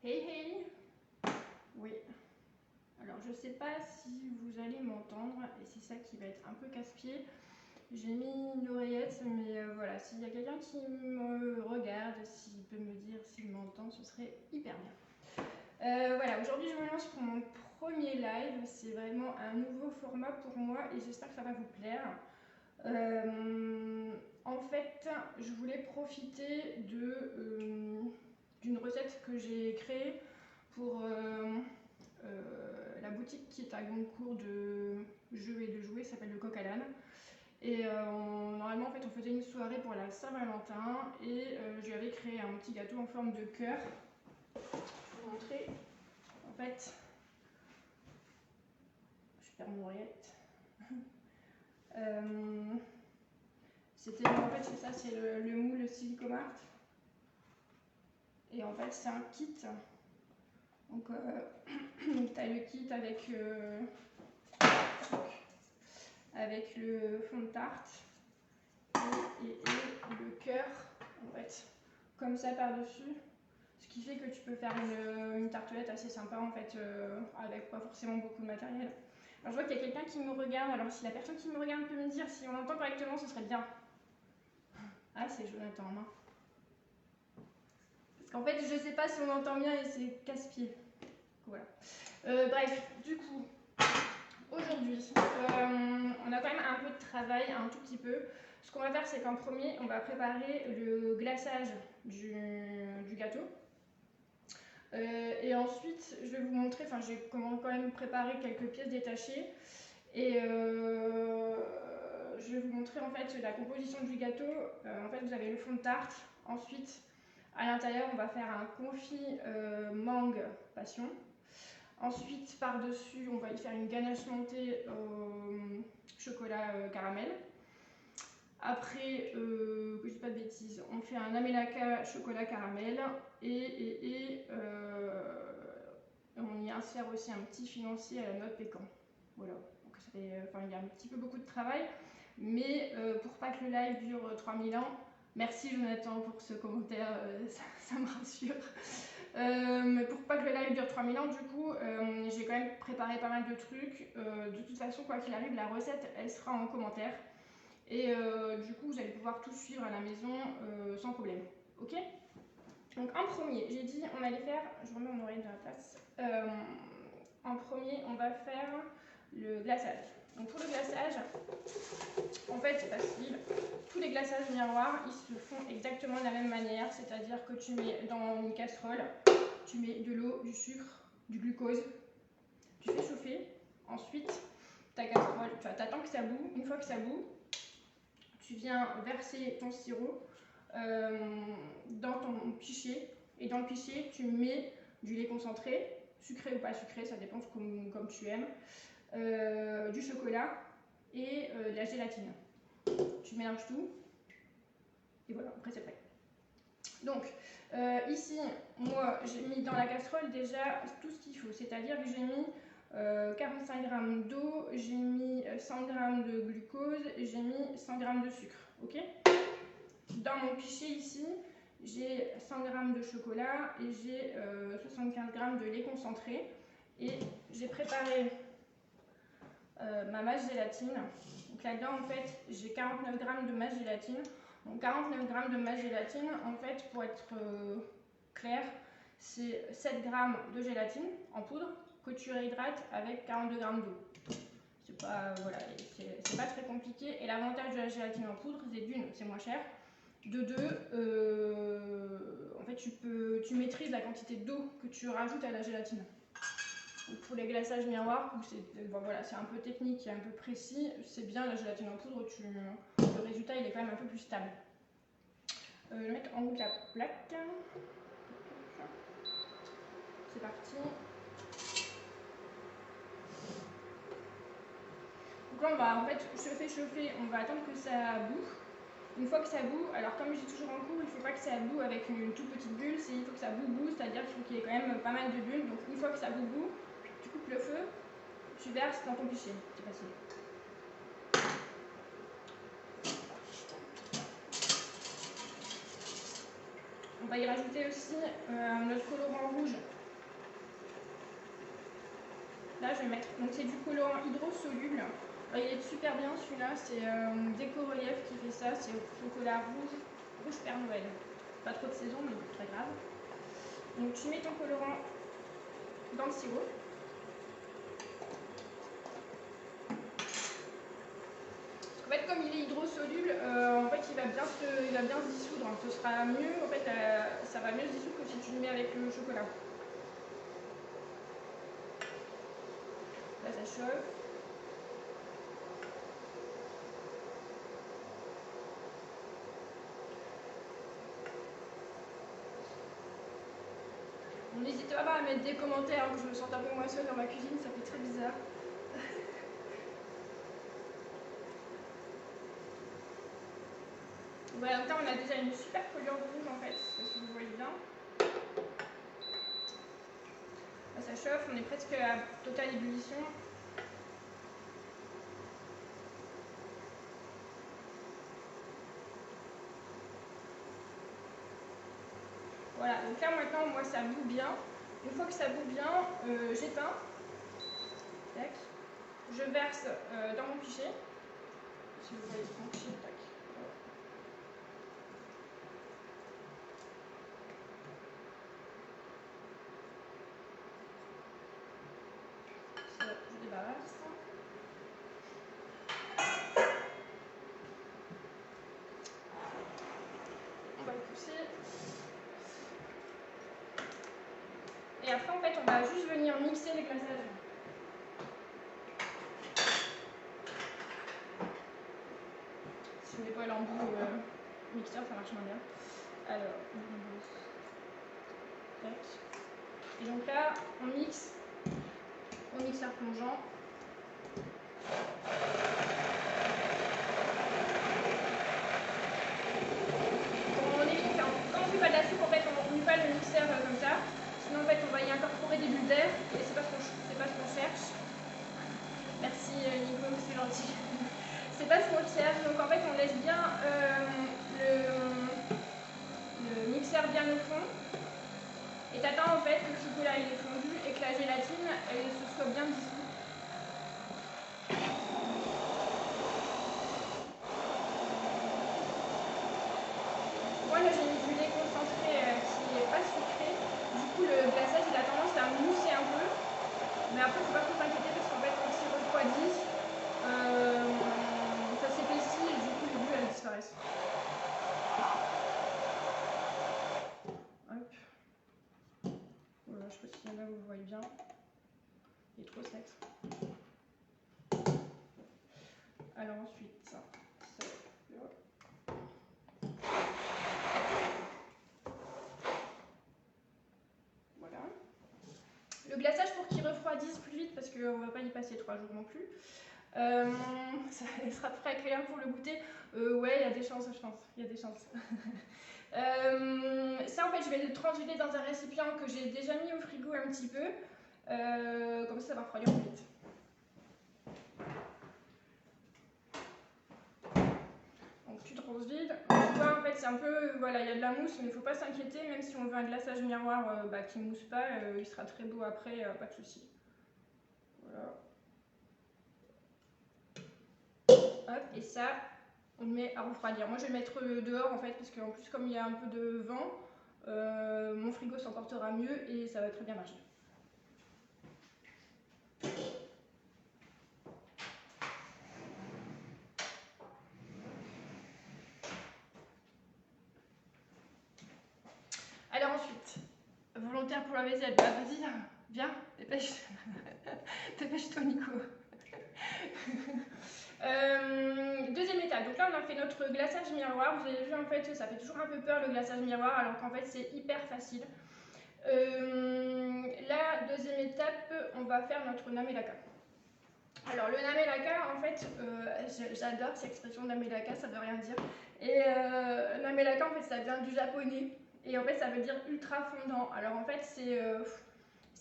Hey hey. Oui. Alors je sais pas si vous allez m'entendre et c'est ça qui va être un peu casse-pied. J'ai mis une oreillette mais voilà, s'il y a quelqu'un qui me regarde, s'il peut me dire s'il m'entend, ce serait hyper bien. Voilà, aujourd'hui je me lance pour mon premier live. C'est vraiment un nouveau format pour moi et j'espère que ça va vous plaire. En fait, je voulais profiter d'une recette que j'ai créée pour la boutique qui est à Goncourt de jeux et de jouets, ça s'appelle le Coq à l'âne. Et normalement, en fait, on faisait une soirée pour la Saint-Valentin et je lui avais créé un petit gâteau en forme de cœur. Je vais vous montrer. En fait, je perds mon oreillette. En fait, c'est ça, c'est le moule Silicomart. Et en fait, c'est un kit. Donc, tu as le kit avec le fond de tarte et le cœur, en fait, comme ça par-dessus. Ce qui fait que tu peux faire une tartelette assez sympa, en fait, avec pas forcément beaucoup de matériel. Alors, je vois qu'il y a quelqu'un qui me regarde. Alors, si la personne qui me regarde peut me dire si on entend correctement, ce serait bien. Ah, c'est Jonathan, hein. Parce qu'en fait, je sais pas si on entend bien et c'est casse-pied. Voilà. Bref, du coup, aujourd'hui, on a quand même un peu de travail, un tout petit peu. Ce qu'on va faire, c'est qu'en premier, on va préparer le glaçage du gâteau. Et ensuite, je vais vous montrer, enfin, j'ai quand même préparé quelques pièces détachées. Et je vais vous montrer en fait la composition du gâteau. En fait, vous avez le fond de tarte. Ensuite, à l'intérieur, on va faire un confit mangue passion. Ensuite, par-dessus, on va y faire une ganache montée au chocolat caramel. Après, que je dis pas de bêtises, on fait un amélaca chocolat caramel et on y insère aussi un petit financier à la noix de pécan. Voilà, donc ça fait, il y a un petit peu beaucoup de travail, mais pour pas que le live dure 3000 ans, merci Jonathan pour ce commentaire, ça me rassure. Pour pas que le live dure 3000 ans, du coup, j'ai quand même préparé pas mal de trucs. De toute façon, quoi qu'il arrive, la recette, elle sera en commentaire. Et du coup, vous allez pouvoir tout suivre à la maison sans problème. Ok? Donc en premier, j'ai dit on allait faire, je remets mon oreille dans la place. En premier, on va faire le glaçage. Donc pour le glaçage, en fait c'est facile. Tous les glaçages miroirs, ils se font exactement de la même manière, c'est-à-dire que tu mets dans une casserole, tu mets de l'eau, du sucre, du glucose, tu fais chauffer. Ensuite, ta casserole, tu attends que ça bout. Une fois que ça bout, tu viens verser ton sirop dans ton pichet. Et dans le pichet, tu mets du lait concentré, sucré ou pas sucré, ça dépend comme tu aimes, du chocolat et de la gélatine. Tu mélanges tout et voilà, après c'est prêt. Donc ici, moi j'ai mis dans la casserole déjà tout ce qu'il faut, c'est-à-dire que j'ai mis 45 g d'eau, j'ai mis 100 g de glucose, j'ai mis 100 g de sucre. Ok. Dans mon pichet ici, j'ai 100 g de chocolat et j'ai 75 g de lait concentré. Et j'ai préparé ma mâche gélatine. Donc là-dedans, en fait, j'ai 49 g de mâche gélatine. Donc 49 g de mâche gélatine, en fait, pour être clair, c'est 7 g de gélatine en poudre que tu réhydrates avec 42 g d'eau. C'est pas, voilà, c'est pas très compliqué. Et l'avantage de la gélatine en poudre, c'est d'une, c'est moins cher. De deux, en fait, tu maîtrises la quantité d'eau que tu rajoutes à la gélatine. Donc pour les glaçages miroirs, voilà, c'est un peu technique et un peu précis. C'est bien la gélatine en poudre, le résultat il est quand même un peu plus stable. Je vais mettre en route la plaque. C'est parti. Donc là, on va en fait chauffer, on va attendre que ça boue. Une fois que ça bout, alors comme j'ai toujours en cours, il ne faut pas que ça boue avec une toute petite bulle, il faut que ça boue, c'est-à-dire qu'il faut qu'il y ait quand même pas mal de bulles. Donc une fois que ça bout, tu coupes le feu, tu verses dans ton pichet, c'est facile. On va y rajouter aussi notre colorant rouge là, je vais mettre. Donc, c'est du colorant hydrosoluble. Il est super bien celui-là. C'est Déco Relief qui fait ça. C'est au chocolat rouge, rouge Père Noël. Pas trop de saison, mais pas très grave. Donc, tu mets ton colorant dans le sirop. En fait, comme il est hydrosoluble, en fait, il va bien se dissoudre. Ce sera mieux, en fait, ça va mieux se dissoudre que si tu le mets avec le chocolat. Là, ça chauffe. N'hésitez pas à mettre des commentaires, que je me sente un peu moins seule dans ma cuisine, ça fait très bizarre. Voilà, donc là on a déjà une super couleur rouge en fait, si vous voyez bien. Là, ça chauffe, on est presque à totale ébullition. Voilà, donc là maintenant moi ça bout bien. Une fois que ça bout bien, j'éteins. Je verse dans mon pichet. Si vous voyez mon pichet, tac. Ça, je débarrasse. On va le pousser. Et après en fait on va juste venir mixer les glaçages. Si je mets pas l'embout mixeur, ça marche moins bien. Alors, tac. Et donc là, on mixe au mixeur plongeant. Quand on fait pas de la soupe, en fait, on ne met pas le mixeur comme ça. Sinon, en fait, on va y incorporer des bulles d'air et c'est pas ce qu'on cherche. Merci Nico, c'est gentil. C'est pas ce qu'on cherche, donc en fait, on laisse bien le mixeur bien au fond. Et t'attends en fait que le chocolat il est fondu et que la gélatine elle se soit bien dissoute. Moi là j'ai mis du lait concentré qui n'est pas sucré. Du coup le glaçage il a tendance à mousser un peu. Mais après faut pas trop s'inquiéter parce qu'en fait quand il refroidit, ça s'épaissit et du coup les bulles elles disparaissent. Hop. Voilà, je sais pas si là vous le voyez bien. Il est trop sec. Alors ensuite, ça. Voilà. Le glaçage pour qu'il refroidisse plus vite parce qu'on ne va pas y passer 3 jours non plus. Ça sera très clair pour le goûter. Ouais, il y a des chances, je pense. Il y a des chances. Ça, en fait, je vais le transvider dans un récipient que j'ai déjà mis au frigo un petit peu. Comme ça va refroidir plus vite. Donc tu transvides. Tu vois, en fait, c'est un peu... Voilà, il y a de la mousse, mais il ne faut pas s'inquiéter. Même si on veut un glaçage miroir qui ne mousse pas, il sera très beau après, pas de souci. Voilà. Hop, et ça, on le met à refroidir. Moi, je vais le mettre dehors, en fait, parce qu'en plus, comme il y a un peu de vent, mon frigo s'en portera mieux et ça va très bien marcher. Alors ensuite, volontaire pour la vaisselle, bah vas-y, viens, dépêche-toi Nico. Deuxième étape, donc là on a fait notre glaçage miroir, vous avez vu en fait ça fait toujours un peu peur le glaçage miroir alors qu'en fait c'est hyper facile. La deuxième étape, on va faire notre namelaka. Alors le namelaka en fait, j'adore cette expression namelaka, ça veut rien dire. Et namelaka en fait ça vient du japonais. Et en fait, ça veut dire ultra fondant. Alors en fait, c'est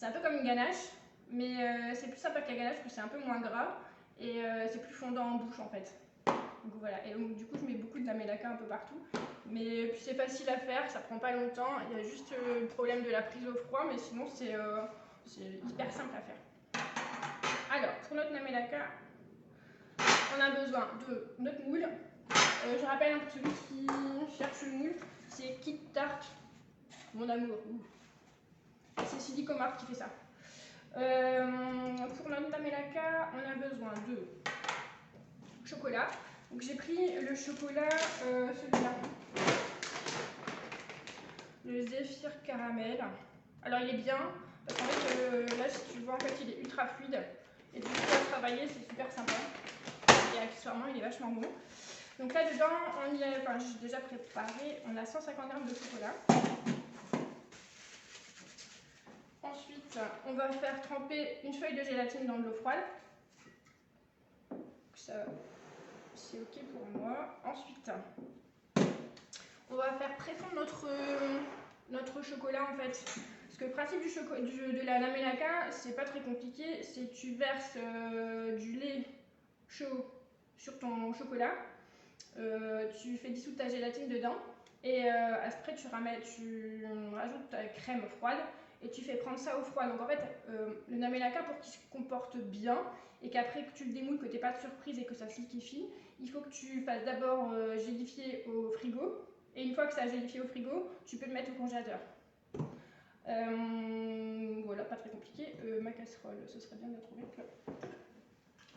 un peu comme une ganache, mais c'est plus sympa que la ganache parce que c'est un peu moins gras et c'est plus fondant en bouche en fait. Donc voilà. Et donc, du coup, je mets beaucoup de namelaka un peu partout. Mais puis c'est facile à faire, ça prend pas longtemps. Il y a juste le problème de la prise au froid, mais sinon c'est hyper simple à faire. Alors, pour notre namelaka, on a besoin de notre moule. Je rappelle pour celui qui cherche le moule, c'est Kit Tart, mon amour. C'est Silicomart qui fait ça. Pour notre namelaka, on a besoin de chocolat. Donc j'ai pris le chocolat, celui-là, le Zéphyr Caramel. Alors il est bien, parce qu'en fait là si tu vois en fait il est ultra fluide et du coup à travailler c'est super sympa et accessoirement il est vachement bon. Donc là dedans on y a, enfin j'ai déjà préparé, on a 150 g de chocolat. Ensuite on va faire tremper une feuille de gélatine dans de l'eau froide. Ça c'est ok pour moi. Ensuite on va faire préfondre notre chocolat en fait. Parce que le principe de la namelaka, c'est pas très compliqué, c'est tu verses du lait chaud sur ton chocolat, tu fais dissoudre ta gélatine dedans et après tu rajoutes ta crème froide et tu fais prendre ça au froid. Donc en fait, le namelaka pour qu'il se comporte bien et qu'après que tu le démoules, que tu n'aies pas de surprise et que ça se liquéfie, il faut que tu fasses d'abord gélifier au frigo et une fois que ça a gélifié au frigo, tu peux le mettre au congélateur. Voilà, pas très compliqué. Ma casserole, ce serait bien de la trouver.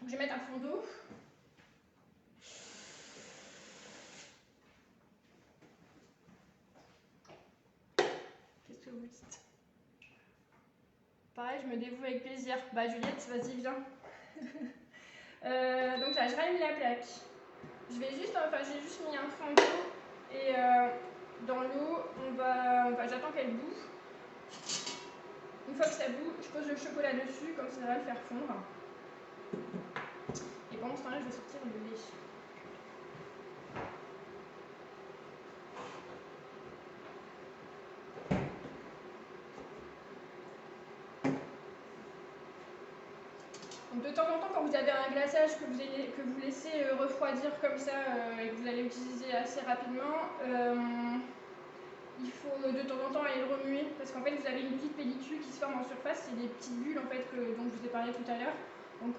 Je vais mettre un fond d'eau. Qu'est-ce que vous dites? Pareil, je me dévoue avec plaisir. Bah Juliette, vas-y, viens. Donc là, je rallume la plaque. J'ai juste mis un fond d'eau et dans l'eau, j'attends qu'elle bout. Une fois que ça bout, je pose le chocolat dessus, comme ça va le faire fondre. Et pendant ce temps-là, je vais sortir le lait. Donc de temps en temps, quand vous avez un glaçage que vous laissez refroidir comme ça et que vous allez utiliser assez rapidement, il faut de temps en temps aller le remuer parce qu'en fait vous avez une petite pellicule qui se forme en surface, c'est des petites bulles en fait dont je vous ai parlé tout à l'heure. Donc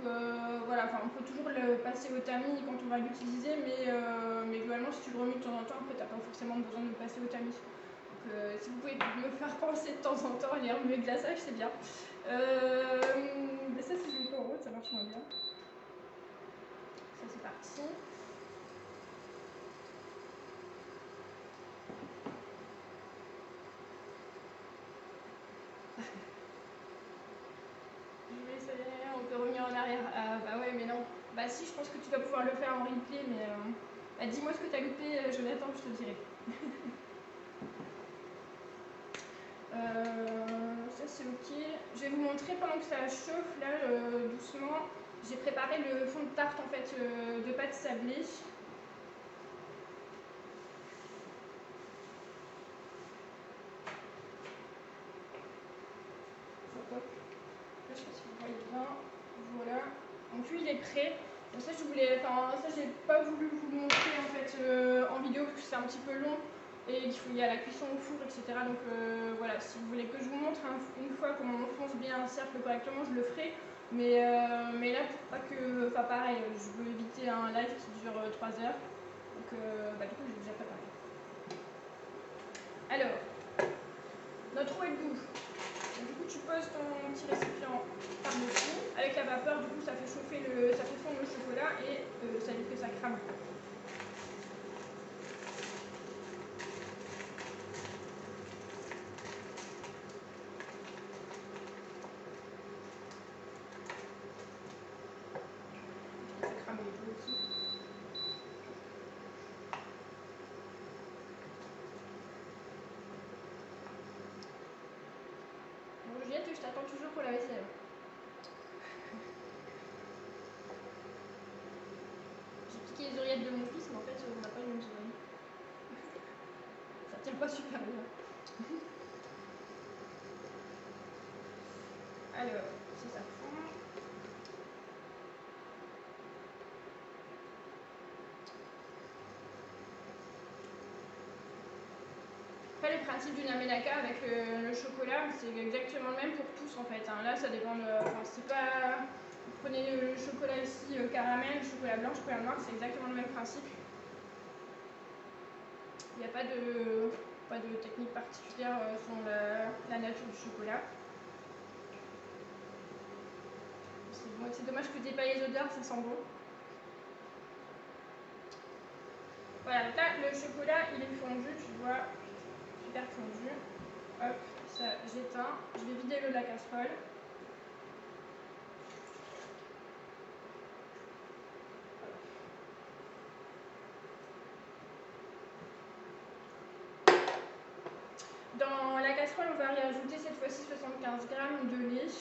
voilà, on peut toujours le passer au tamis quand on va l'utiliser, mais globalement si tu le remues de temps en temps, après tu n'as pas forcément besoin de le passer au tamis. Donc si vous pouvez me faire penser de temps en temps à les remuer le glaçage, c'est bien. Mais ça si je le fais en haut, ça marche moins bien. Ça c'est parti. On peut revenir en arrière. Bah ouais, mais non. Bah si, je pense que tu vas pouvoir le faire en replay, mais bah, dis-moi ce que tu as loupé, Jonathan, je te dirai. Ça c'est ok. Je vais vous montrer pendant que ça chauffe, là, doucement. J'ai préparé le fond de tarte en fait de pâte sablée. Hop. Là, je sais pas si vous voyez bien. Voilà. Donc lui il est prêt. Donc ça j'ai pas voulu vous le montrer en fait en vidéo parce que c'est un petit peu long et il y a la cuisson au four, etc. Donc voilà, si vous voulez que je vous montre une fois comment on fonce bien un cercle correctement, je le ferai. Mais là pour pas que, enfin pareil, je veux éviter un live qui dure 3 heures. Donc du coup j'ai déjà préparé. Alors, notre eau est bout. Du coup, tu poses ton petit récipient par-dessus. Avec la vapeur, du coup, ça fait fondre le chocolat et ça évite que ça crame. Ça crame les deux aussi. Bon, Juliette, je t'attends toujours pour la vaisselle. J'ai piqué les oreillettes de mon fils, mais en fait, on n'a pas les mêmes oreilles. Ça tient pas super bien. Alors, si ça fond. Après, le principe du namelaka avec le chocolat, c'est exactement le même pour tous en fait. Hein. Là, ça dépend de. Enfin, c'est pas. Prenez le chocolat ici caramel, le chocolat blanc, le chocolat noir, c'est exactement le même principe. Il n'y a pas de technique particulière selon la nature du chocolat. C'est bon, c'est dommage que tu n'aies pas les odeurs, ça sent bon. Voilà, donc là le chocolat il est fondu, tu vois, super fondu. Hop, ça j'éteins. Je vais vider l'eau de la casserole. Dans la casserole, on va rajouter cette fois-ci 75 g de lait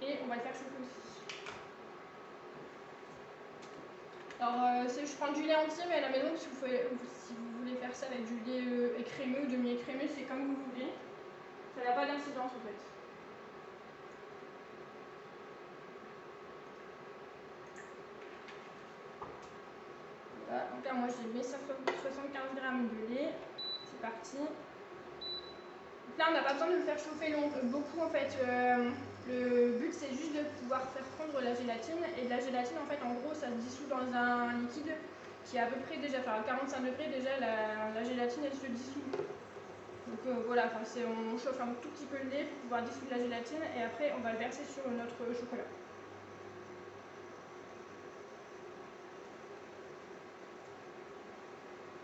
et on va le faire chauffer aussi. Alors, je prends du lait entier, mais à la maison, si vous voulez faire ça avec du lait écrémeux ou demi-écrémé, c'est comme vous voulez. Ça n'a pas d'incidence en fait. Voilà, donc là, moi j'ai mis 75 g de lait. C'est parti. Donc là, on n'a pas besoin de le faire chauffer beaucoup en fait. Le but c'est juste de pouvoir faire fondre la gélatine. Et de la gélatine, en fait, en gros, ça se dissout dans un liquide qui est à peu près déjà, enfin à 45 degrés, déjà la gélatine elle se dissout. Donc voilà, on chauffe un tout petit peu le lait pour pouvoir dissoudre la gélatine et après on va le verser sur notre chocolat.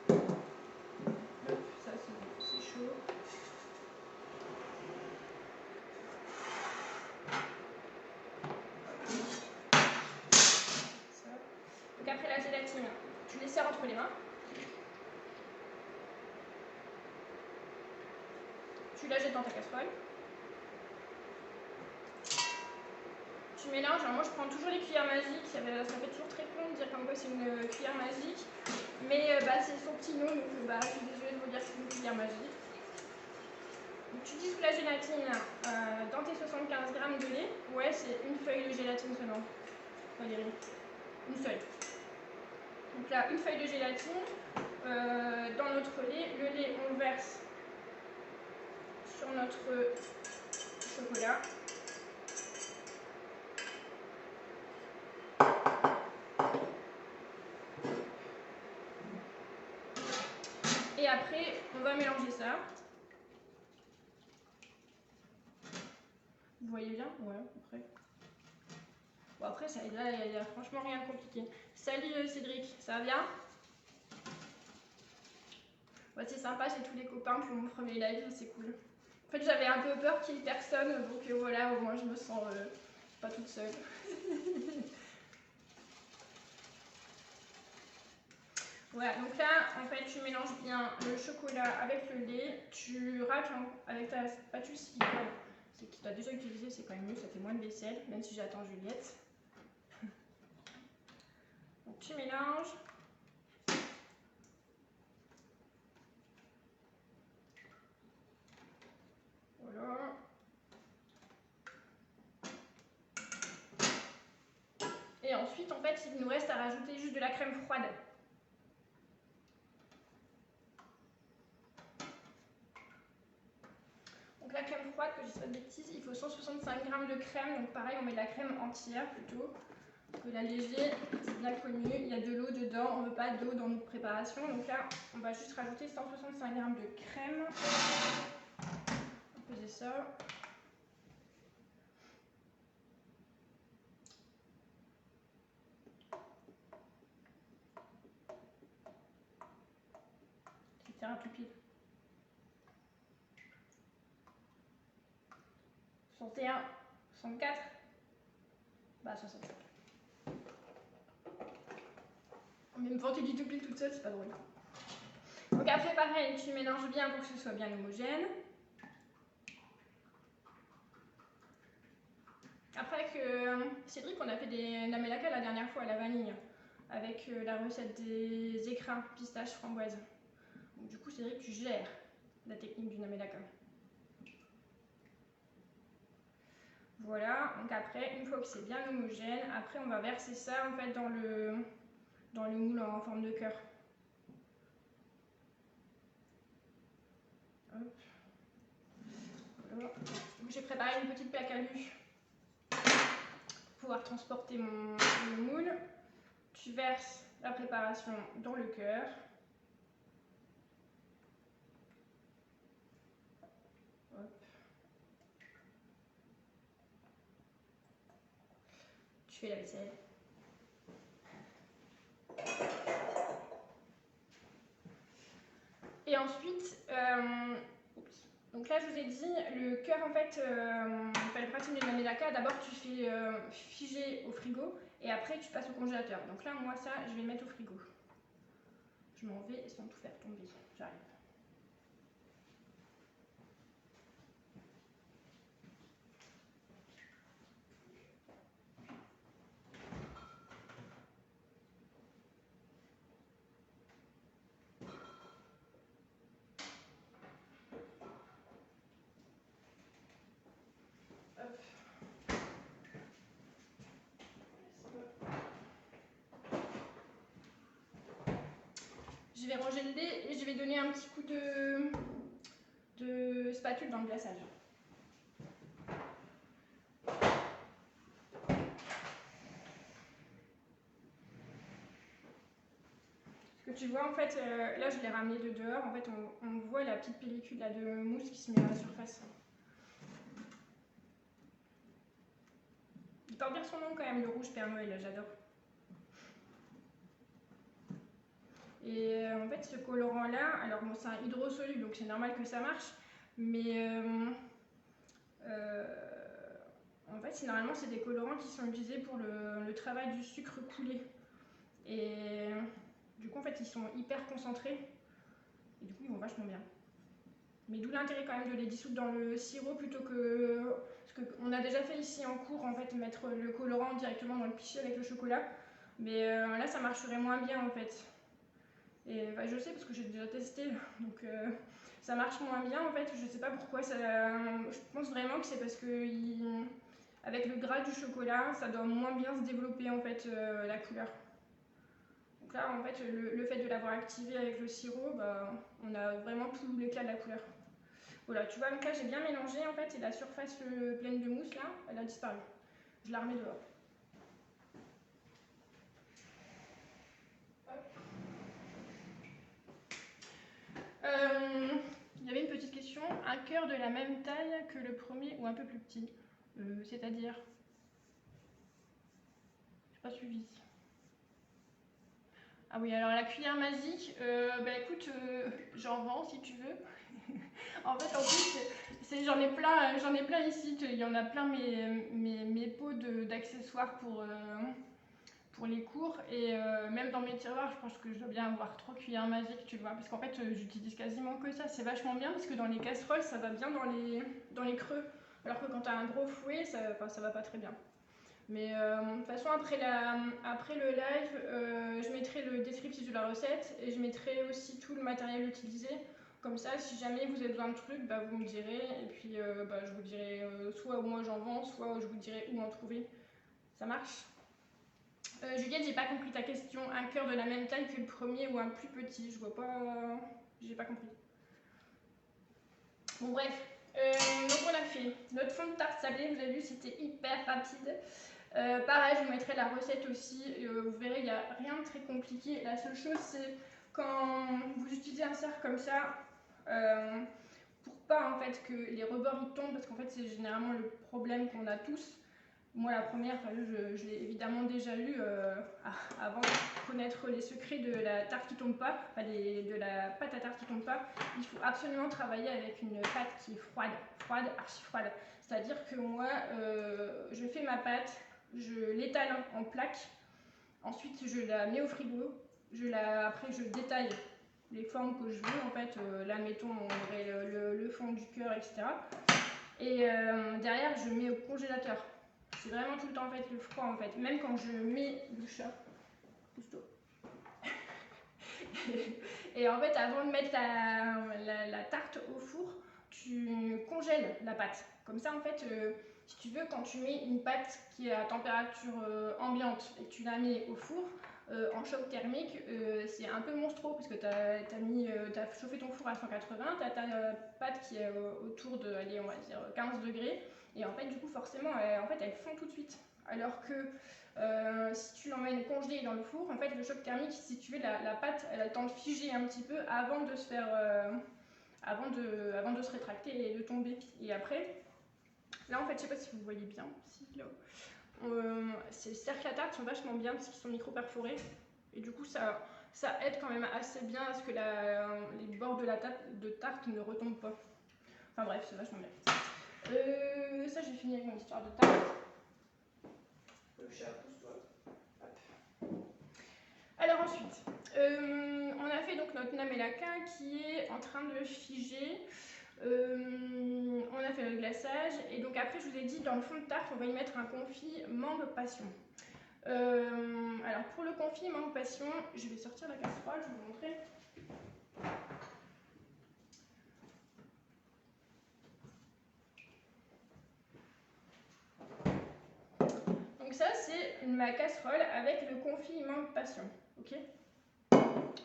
Hop, ça c'est chaud. Ça. Donc après la gélatine, tu les serres entre les mains. Tu la jettes dans ta casserole. Tu mélanges. Alors moi je prends toujours les cuillères magiques. Ça fait toujours très con de dire comme quoi c'est une cuillère magique. Mais c'est son petit nom, donc je suis désolée de vous dire que c'est une cuillère magique. Donc tu dissous la gélatine dans tes 75 g de lait. Ouais, c'est une feuille de gélatine seulement, Valérie. Une seule. Donc là, une feuille de gélatine. Dans notre lait, le lait, on le verse sur notre chocolat. Et après, on va mélanger ça. Vous voyez bien? Ouais, après. Bon, après, là, il n'y a franchement rien de compliqué. Salut Cédric, ça va bien? Ouais, c'est sympa, j'ai tous les copains pour mon premier live, c'est cool. En fait, j'avais un peu peur qu'il y ait personne, donc voilà, au moins je me sens pas toute seule. Voilà, donc là, en fait, tu mélanges bien le chocolat avec le lait, tu racles avec ta spatule silicone. C'est que tu as déjà utilisé, c'est quand même mieux, ça fait moins de vaisselle, même si j'attends Juliette. Donc tu mélanges. Voilà. Et ensuite, en fait, il nous reste à rajouter juste de la crème froide. Donc la crème froide, que je dise pas de bêtises, il faut 165 g de crème. Donc pareil, on met de la crème entière plutôt que la léger, c'est bien connu. Il y a de l'eau dedans, on ne veut pas d'eau dans notre préparation. Donc là, on va juste rajouter 165 g de crème. On va peser ça. Je vais faire un tout pile. 61, 64, 65. Mais me vanter du tout pile toute seule, c'est pas drôle. Donc après, pareil, tu mélanges bien pour que ce soit bien homogène. Après, avec Cédric, on a fait des namelaka la dernière fois à la vanille, avec la recette des écrins pistache framboise. Donc du coup, Cédric, tu gères la technique du namelaka. Voilà, donc après, une fois que c'est bien homogène, après on va verser ça en fait dans le moule en forme de cœur. Voilà. J'ai préparé une petite plaque à lu pouvoir transporter le moule. Tu verses la préparation dans le cœur. Hop. Tu fais la vaisselle. Et ensuite, donc là je vous ai dit, le cœur en fait, le pratique de Namelaka, d'abord tu fais figer au frigo et après tu passes au congélateur. Donc là moi ça je vais le mettre au frigo. Je m'en vais sans tout faire tomber, j'arrive. Je vais ranger le lait et je vais donner un petit coup de spatule dans le glaçage. Ce que tu vois en fait, là je l'ai ramené de dehors, en fait on voit la petite pellicule là, de mousse qui se met à la surface. Il porte bien son nom quand même, le rouge Père Noël, j'adore. Et en fait ce colorant là, alors bon c'est un hydrosoluble donc c'est normal que ça marche, mais en fait normalement c'est des colorants qui sont utilisés pour le travail du sucre coulé. Et du coup en fait ils sont hyper concentrés et du coup ils vont vachement bien. Mais d'où l'intérêt quand même de les dissoudre dans le sirop plutôt que... Parce qu'on a déjà fait ici en cours en fait mettre le colorant directement dans le pichet avec le chocolat. Mais là ça marcherait moins bien en fait. Et bah, je sais parce que j'ai déjà testé, donc ça marche moins bien en fait. Je sais pas pourquoi. Je pense vraiment que c'est parce que avec le gras du chocolat, ça doit moins bien se développer en fait la couleur. Donc là en fait le fait de l'avoir activé avec le sirop, bah, on a vraiment tout l'éclat de la couleur. Voilà, tu vois, donc là j'ai bien mélangé en fait et la surface pleine de mousse là, elle a disparu. Je la remets dehors. Il y avait une petite question. Un cœur de la même taille que le premier ou un peu plus petit, c'est-à-dire, j'ai pas suivi. Ah oui, alors la cuillère magique, bah écoute, j'en vends si tu veux. En fait, en plus, j'en ai plein ici. Il y en a plein mes pots d'accessoires pour les cours. Et même dans mes tiroirs, je pense que je dois bien avoir 3 cuillères magiques, tu vois. Parce qu'en fait, j'utilise quasiment que ça. C'est vachement bien parce que dans les casseroles, ça va bien dans les creux. Alors que quand tu as un gros fouet, ça va pas très bien. Mais de toute façon, après le live, je mettrai le descriptif de la recette et je mettrai aussi tout le matériel utilisé. Comme ça, si jamais vous avez besoin de trucs, bah, vous me direz. Et puis, bah, je vous dirai soit moi j'en vends, soit je vous dirai où en trouver. Ça marche? Juliette, j'ai pas compris ta question. Un cœur de la même taille que le premier ou un plus petit? Je vois pas. J'ai pas compris. Bon, bref. Donc, on a fait notre fond de tarte sablée. Vous avez vu, c'était hyper rapide. Pareil, je vous mettrai la recette aussi. Vous verrez, il n'y a rien de très compliqué. La seule chose, c'est quand vous utilisez un cercle comme ça, pour pas en fait que les rebords ils tombent, parce qu'en fait c'est généralement le problème qu'on a tous. Moi la première, je l'ai évidemment déjà eu avant de connaître les secrets de la tarte qui tombe pas, enfin de la pâte à tarte qui tombe pas. Il faut absolument travailler avec une pâte qui est froide, archi froide. C'est-à-dire que moi, je fais ma pâte, je l'étale en plaques, ensuite je la mets au frigo, après je détaille les formes que je veux en fait, là mettons on aurait le fond du cœur, etc. Et derrière je mets au congélateur. C'est vraiment tout le temps en fait le froid en fait, même quand je mets le chat, pousse-toi. Et en fait avant de mettre la tarte au four, tu congèles la pâte. Comme ça en fait, si tu veux, quand tu mets une pâte qui est à température ambiante et que tu la mets au four, en choc thermique, c'est un peu monstrueux parce que tu as chauffé ton four à 180, tu as ta pâte qui est autour de, allez, on va dire 15 degrés, et en fait du coup forcément en fait, elle fond tout de suite. Alors que si tu l'emmènes congelé dans le four, en fait le choc thermique, si tu veux, la pâte elle a le temps de figer un petit peu avant de se faire avant de se rétracter et de tomber. Et après, là en fait je sais pas si vous voyez bien, si, là, ces cercles à tarte sont vachement bien parce qu'ils sont micro perforés et du coup ça aide quand même assez bien à ce que les bords de la tarte ne retombent pas. Enfin bref, c'est vachement bien. Ça j'ai fini avec mon histoire de tarte. Le chat, pousse-toi. Alors ensuite, on a fait donc notre namelaka qui est en train de figer. On a fait le glaçage et donc après je vous ai dit dans le fond de tarte on va y mettre un confit mangue passion. Alors pour le confit mangue passion, je vais sortir la casserole, je vais vous montrer. Donc ça c'est ma casserole avec le confit mangue passion, ok.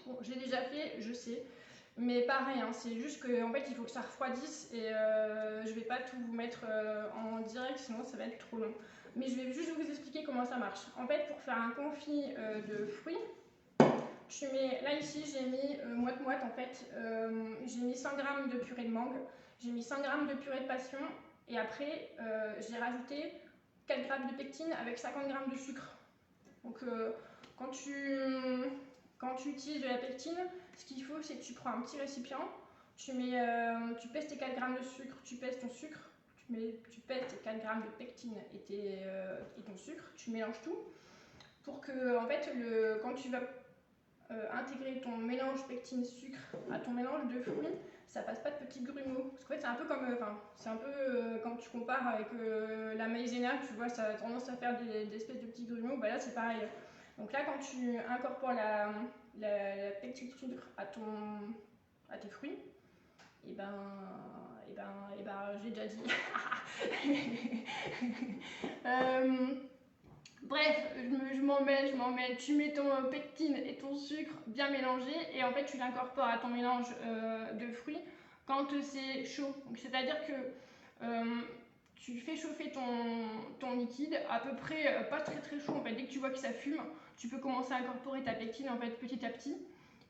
Bon, j'ai déjà fait, je sais, mais pareil, hein, c'est juste qu'en fait il faut que ça refroidisse et je vais pas tout vous mettre en direct sinon ça va être trop long. Mais je vais juste vous expliquer comment ça marche. En fait, pour faire un confit de fruits, tu mets, là ici j'ai mis moite-moite en fait, j'ai mis 100 g de purée de mangue, j'ai mis 100 g de purée de passion et après j'ai rajouté 4 g de pectine avec 50 g de sucre. Donc quand tu utilises de la pectine, ce qu'il faut c'est que tu prends un petit récipient, tu pèses tes 4 g de sucre, tu pèses ton sucre, tu pèses tes 4 g de pectine et ton sucre, tu mélanges tout pour que en fait quand tu vas intégrer ton mélange pectine-sucre à ton mélange de fruits, ça passe pas de petits grumeaux. Parce qu'en fait c'est un peu comme, quand tu compares avec la maïzena, tu vois, ça a tendance à faire des espèces de petits grumeaux, bah là c'est pareil. Donc là quand tu incorpores la pectine-sucre à tes fruits, et ben j'ai déjà dit. Bref, je m'en mêle. Tu mets ton pectine et ton sucre bien mélangé et en fait tu l'incorpores à ton mélange de fruits quand c'est chaud. C'est-à-dire que tu fais chauffer ton liquide à peu près pas très très chaud. En fait, dès que tu vois que ça fume, tu peux commencer à incorporer ta pectine en fait petit à petit.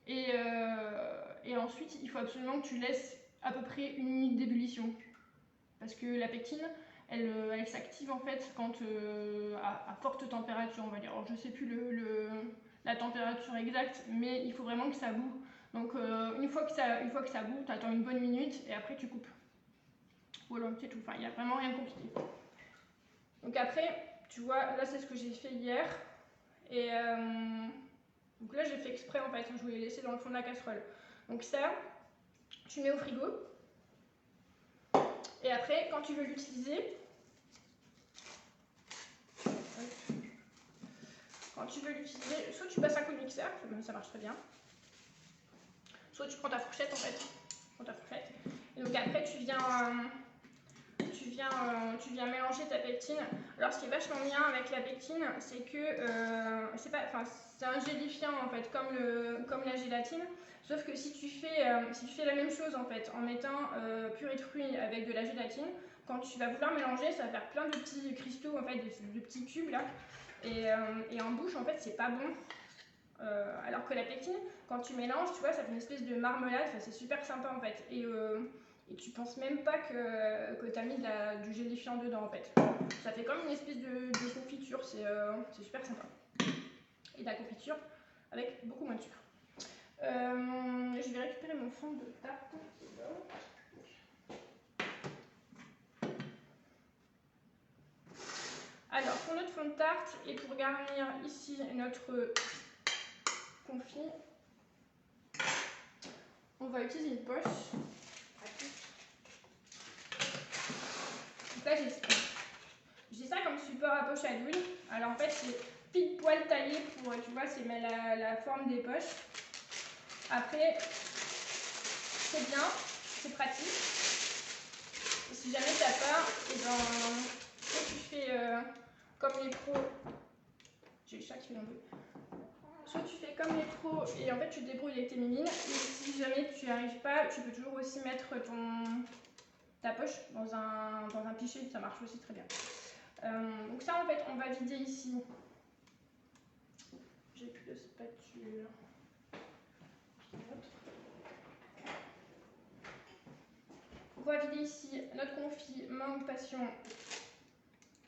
Et ensuite, il faut absolument que tu laisses à peu près 1 minute d'ébullition. Parce que la pectine, elle s'active en fait quand à forte température, on va dire. Alors je sais plus la température exacte, mais il faut vraiment que ça boue. Donc une fois que ça boue, tu attends une bonne minute et après tu coupes. Voilà, c'est tout. Enfin, il n'y a vraiment rien de compliqué. Donc après, tu vois, là c'est ce que j'ai fait hier. Et donc là j'ai fait exprès en fait, je voulais laisser dans le fond de la casserole. Donc ça, tu mets au frigo. Et après, quand tu veux l'utiliser, soit tu passes un coup de mixeur, ça marche très bien. Soit tu prends ta fourchette en fait. Et donc après tu viens mélanger ta pectine. Alors ce qui est vachement bien avec la pectine, c'est que c'est un gélifiant en fait, comme la gélatine. Sauf que si tu fais la même chose en fait, en mettant purée de fruits avec de la gélatine, quand tu vas vouloir mélanger, ça va faire plein de petits cristaux en fait, de petits cubes là. Et en bouche en fait c'est pas bon. Alors que la pectine, quand tu mélanges, tu vois, ça fait une espèce de marmelade, c'est super sympa en fait. Et tu penses même pas que tu as mis du gélifiant dedans en fait. Ça fait comme une espèce de confiture, c'est super sympa. Et de la confiture avec beaucoup moins de sucre. Je vais récupérer mon fond de tarte. Alors, pour notre fond de tarte et pour garnir ici notre confit, on va utiliser une poche. Donc là, j'ai ça comme support à poche à l'huile. Alors en fait, c'est pile poil taillé pour, tu vois, c'est la forme des poches. Après, c'est bien, c'est pratique. Et si jamais t'as peur, et ben, soit tu fais comme les pros. J'ai le chat qui fait un bruit. Soit tu fais comme les pros et en fait tu te débrouilles avec tes mimines. Et si jamais tu n'y arrives pas, tu peux toujours aussi mettre ta poche dans un pichet, ça marche aussi très bien. Donc ça en fait on va vider ici. J'ai plus de spatule. On va vider ici notre confit mangue passion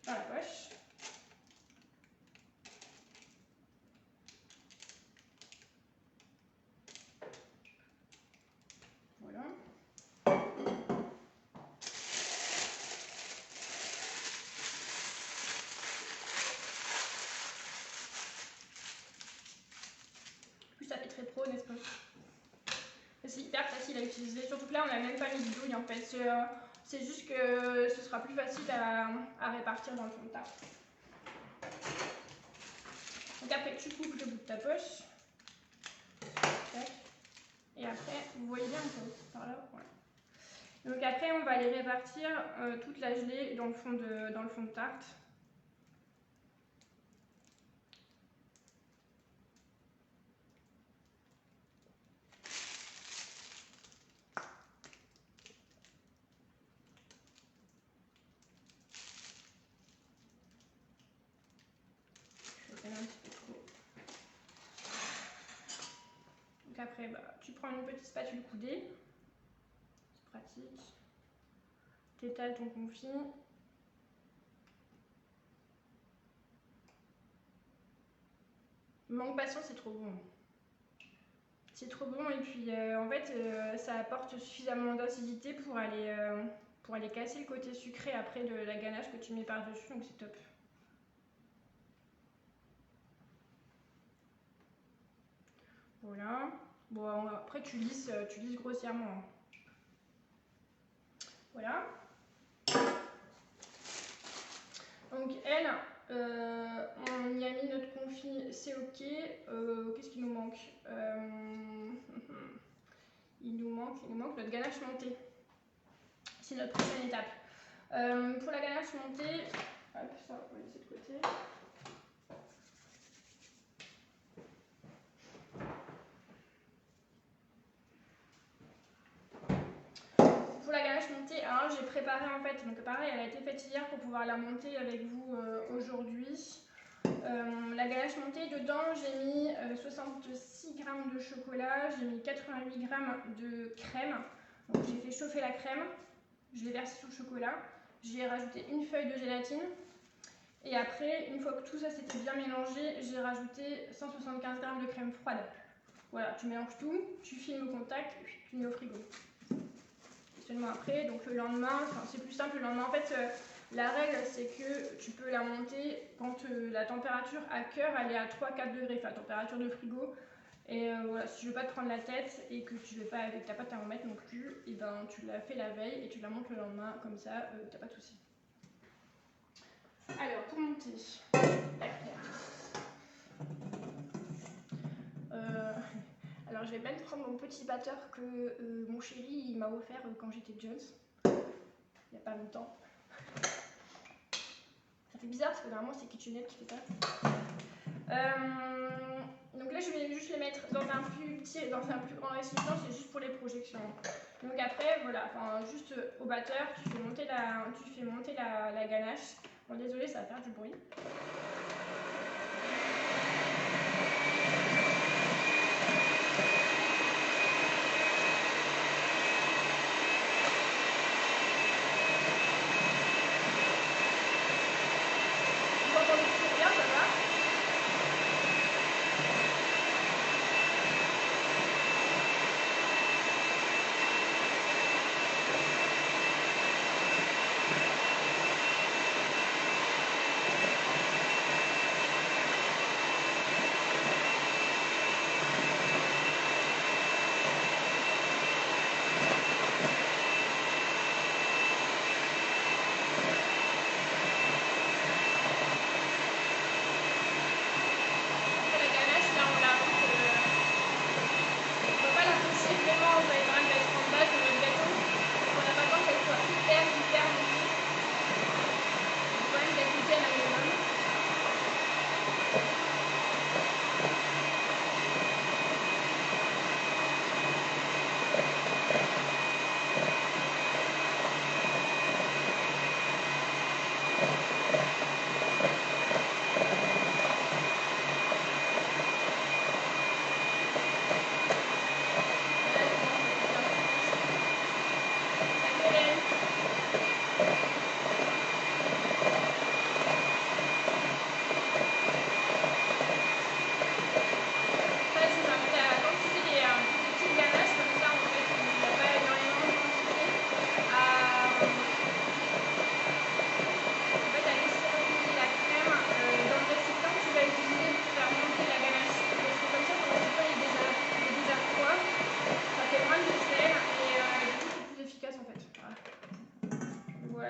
dans la poche. Voilà. Plus ça fait très pro, n'est-ce pas? C'est hyper facile à utiliser, surtout que là on n'a même pas mis de douille en fait. C'est juste que ce sera plus facile à répartir dans le fond de tarte. Donc après tu coupes le bout de ta poche. Et après, vous voyez bien un peu par là, voilà. Donc après on va aller répartir toute la gelée dans le fond de tarte. Donc après, tu prends une petite spatule coudée, c'est pratique, t'étales ton confit. Mangue passion, c'est trop bon. C'est trop bon et puis en fait ça apporte suffisamment d'acidité pour aller casser le côté sucré après de la ganache que tu mets par dessus, donc c'est top. Voilà. Bon, après tu lisses grossièrement. Voilà. Donc elle, on y a mis notre confit, c'est ok. Qu'est-ce qu'il nous manque? Il nous manque notre ganache montée. C'est notre prochaine étape. Pour la ganache montée, hop, ça on va laisser de côté. Pour la ganache montée, alors j'ai préparé en fait, donc pareil, elle a été faite hier pour pouvoir la monter avec vous aujourd'hui. La ganache montée, dedans j'ai mis 66 g de chocolat, j'ai mis 88 g de crème. Donc j'ai fait chauffer la crème, je l'ai versée sur le chocolat, j'ai rajouté une feuille de gélatine. Et après, une fois que tout ça s'était bien mélangé, j'ai rajouté 175 g de crème froide. Voilà, tu mélanges tout, tu filmes au contact et puis tu mets au frigo. Et seulement après, donc le lendemain, c'est plus simple le lendemain. En fait, la règle c'est que tu peux la monter quand la température à cœur elle est à 3-4 degrés, enfin température de frigo. Et voilà, si tu veux pas te prendre la tête et que tu veux pas, avec ta pâte à remettre non plus, et ben tu la fais la veille et tu la montes le lendemain, comme ça t'as pas de soucis. Alors pour monter la crème. Alors je vais même prendre mon petit batteur que mon chéri il m'a offert quand j'étais jeune, il n'y a pas longtemps. Ça fait bizarre parce que normalement c'est KitchenAid qui fait ça. Donc là je vais juste les mettre dans un plus petit, dans un plus grand récipient, c'est juste pour les projections. Donc après voilà, juste au batteur tu fais monter la ganache. Bon désolé ça va faire du bruit.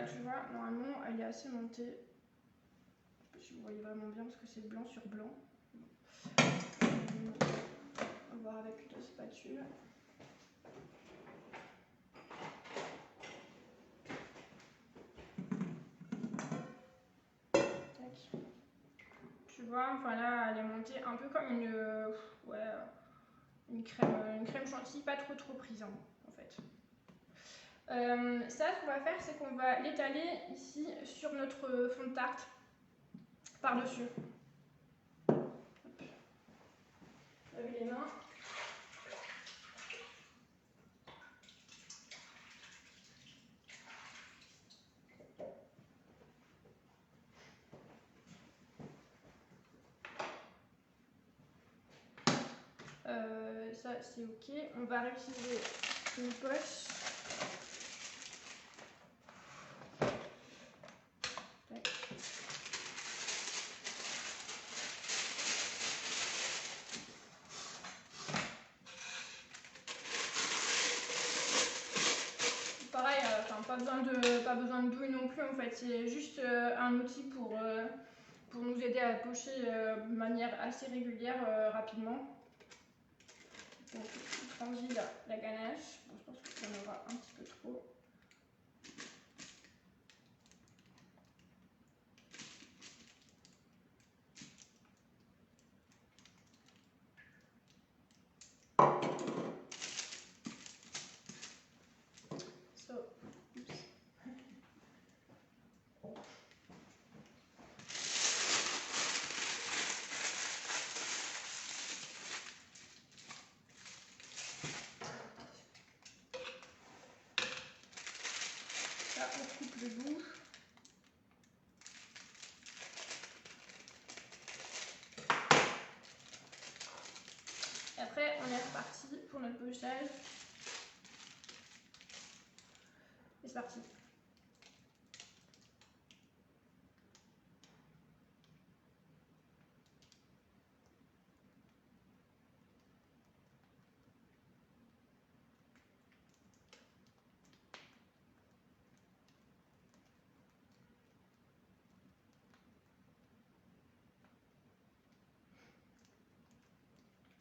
Voilà, tu vois, normalement, elle est assez montée. Je sais pas si vous voyez vraiment bien parce que c'est blanc sur blanc. On va voir avec la spatule. Tac. Tu vois, enfin là, elle est montée un peu comme une crème chantilly, pas trop prise hein, en fait. Ça, ce qu'on va faire, c'est qu'on va l'étaler ici sur notre fond de tarte par-dessus. Lavez les mains. Ça, c'est ok. On va réutiliser une poche. Pareil, pas besoin de douille non plus en fait, c'est juste un outil pour nous aider à pocher de manière assez régulière rapidement. Donc je transige la ganache, bon, je pense qu'il y en aura un petit peu trop. Là, on coupe le bout. Et après, on est reparti pour notre pochage. Et c'est parti.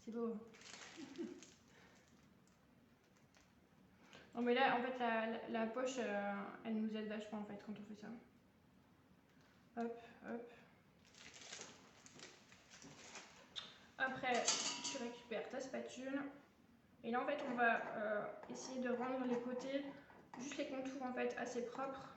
C'est beau. Non mais là, en fait, la poche, elle nous aide vachement en fait quand on fait ça. Hop, hop. Après, tu récupères ta spatule. Et là, en fait, on va essayer de rendre les côtés, juste les contours en fait, assez propres.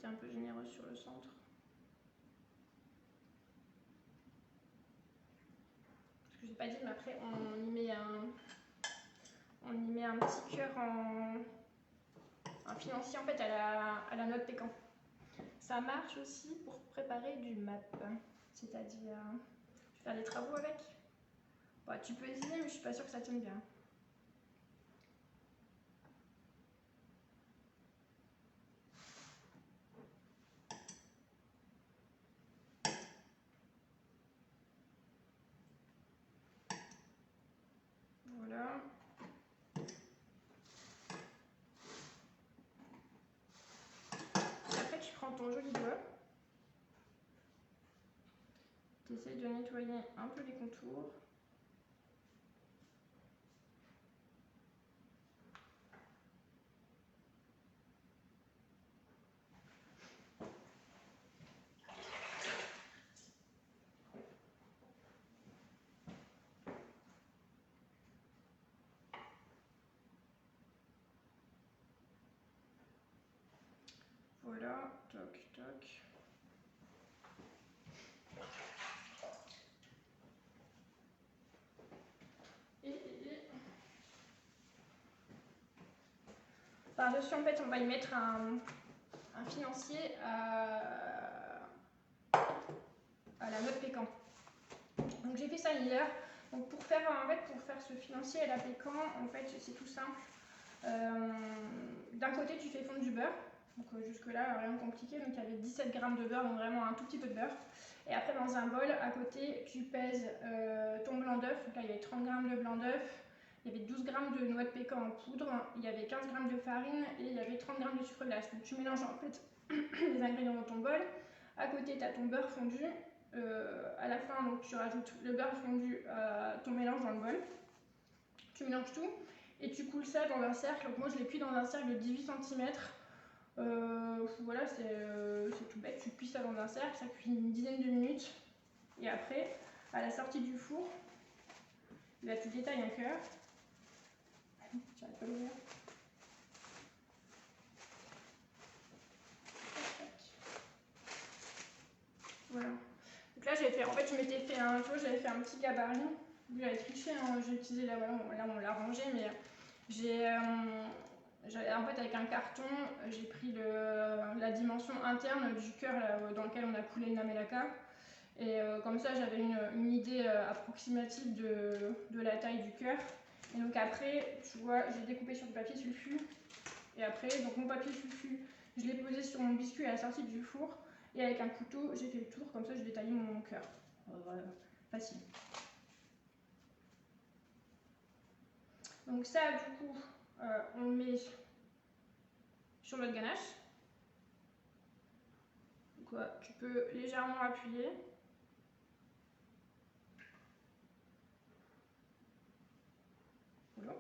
Un peu généreux sur le centre. Ce que j'ai pas dit, mais après on y met un petit cœur un financier en fait à la noix de pécan. Ça marche aussi pour préparer du MAP, c'est-à-dire faire des travaux avec. Bon, tu peux essayer, mais je suis pas sûre que ça tienne bien. Voilà. Après, tu prends ton joli doigt. Tu essaies de nettoyer un peu les contours. Voilà, toc, toc. Par-dessus, en fait, on va y mettre un financier à la noix de pécan. Donc j'ai fait ça hier. Donc pour faire ce financier à la pécan, en fait c'est tout simple. D'un côté tu fais fondre du beurre, donc jusque là rien de compliqué, donc il y avait 17 grammes de beurre, donc vraiment un tout petit peu de beurre. Et après dans un bol à côté tu pèses ton blanc d'œuf, donc là il y avait 30 grammes de blanc d'œuf, il y avait 12 grammes de noix de pécan en poudre, il y avait 15 grammes de farine et il y avait 30 grammes de sucre glace. Donc tu mélanges en fait les ingrédients dans ton bol. À côté tu as ton beurre fondu. À la fin, donc, tu rajoutes le beurre fondu à ton mélange dans le bol. Tu mélanges tout et tu coules ça dans un cercle. Donc moi, je l'ai cuit dans un cercle de 18 cm. Voilà, c'est tout bête. Tu cuis ça dans un cercle, ça cuit une dizaine de minutes. Et après, à la sortie du four, là, tu détailles un cœur. J'arrive pas à l'ouvrir. Voilà. Donc là, je m'étais fait j'avais fait un petit gabarit. J'avais triché, hein, j'ai utilisé là on l'a rangé, mais en fait avec un carton, j'ai pris la dimension interne du cœur dans lequel on a coulé le namelaka. Et comme ça, j'avais une idée approximative de la taille du cœur. Et donc après, tu vois, j'ai découpé sur du papier sulfu. Et après, donc mon papier sulfu, je l'ai posé sur mon biscuit à la sortie du four. Et avec un couteau, j'ai fait le tour, comme ça j'ai détaillé mon cœur. Voilà, facile. Donc ça, du coup, on le met sur notre ganache. Donc, tu peux légèrement appuyer. Voilà.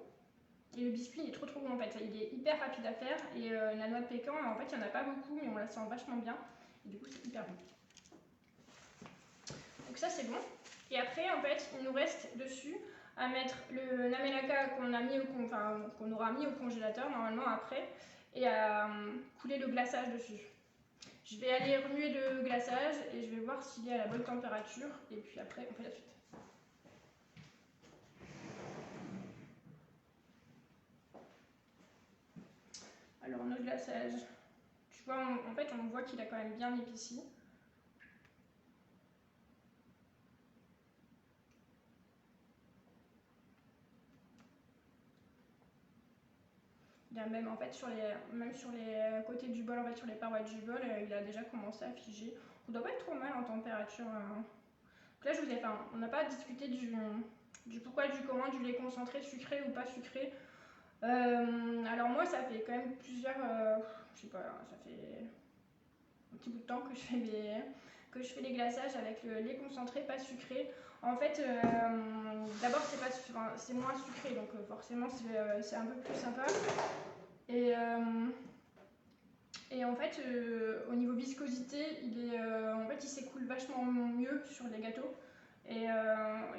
Et le biscuit il est trop bon en fait, il est hyper rapide à faire. Et la noix de pécan, en fait, il n'y en a pas beaucoup, mais on la sent vachement bien. Et du coup, c'est hyper bon. Donc ça, c'est bon. Et après, en fait, il nous reste dessus à mettre le namelaka qu'on aura mis au congélateur normalement après, et à couler le glaçage dessus. Je vais aller remuer le glaçage et je vais voir s'il est à la bonne température, et puis après on fait la suite. Alors notre glaçage, tu vois, en fait on voit qu'il a quand même bien épaissi. Il a même en fait sur les côtés du bol, en fait sur les parois du bol, il a déjà commencé à figer. On doit pas être trop mal en température. Donc là on n'a pas discuté du pourquoi, du comment, du lait concentré sucré ou pas sucré. Alors moi ça fait quand même je sais pas, ça fait un petit bout de temps que je fais les glaçages avec le lait concentré pas sucré. En fait, d'abord c'est moins sucré, donc forcément c'est un peu plus sympa. Et en fait, au niveau viscosité, il s'écoule vachement mieux sur les gâteaux. Et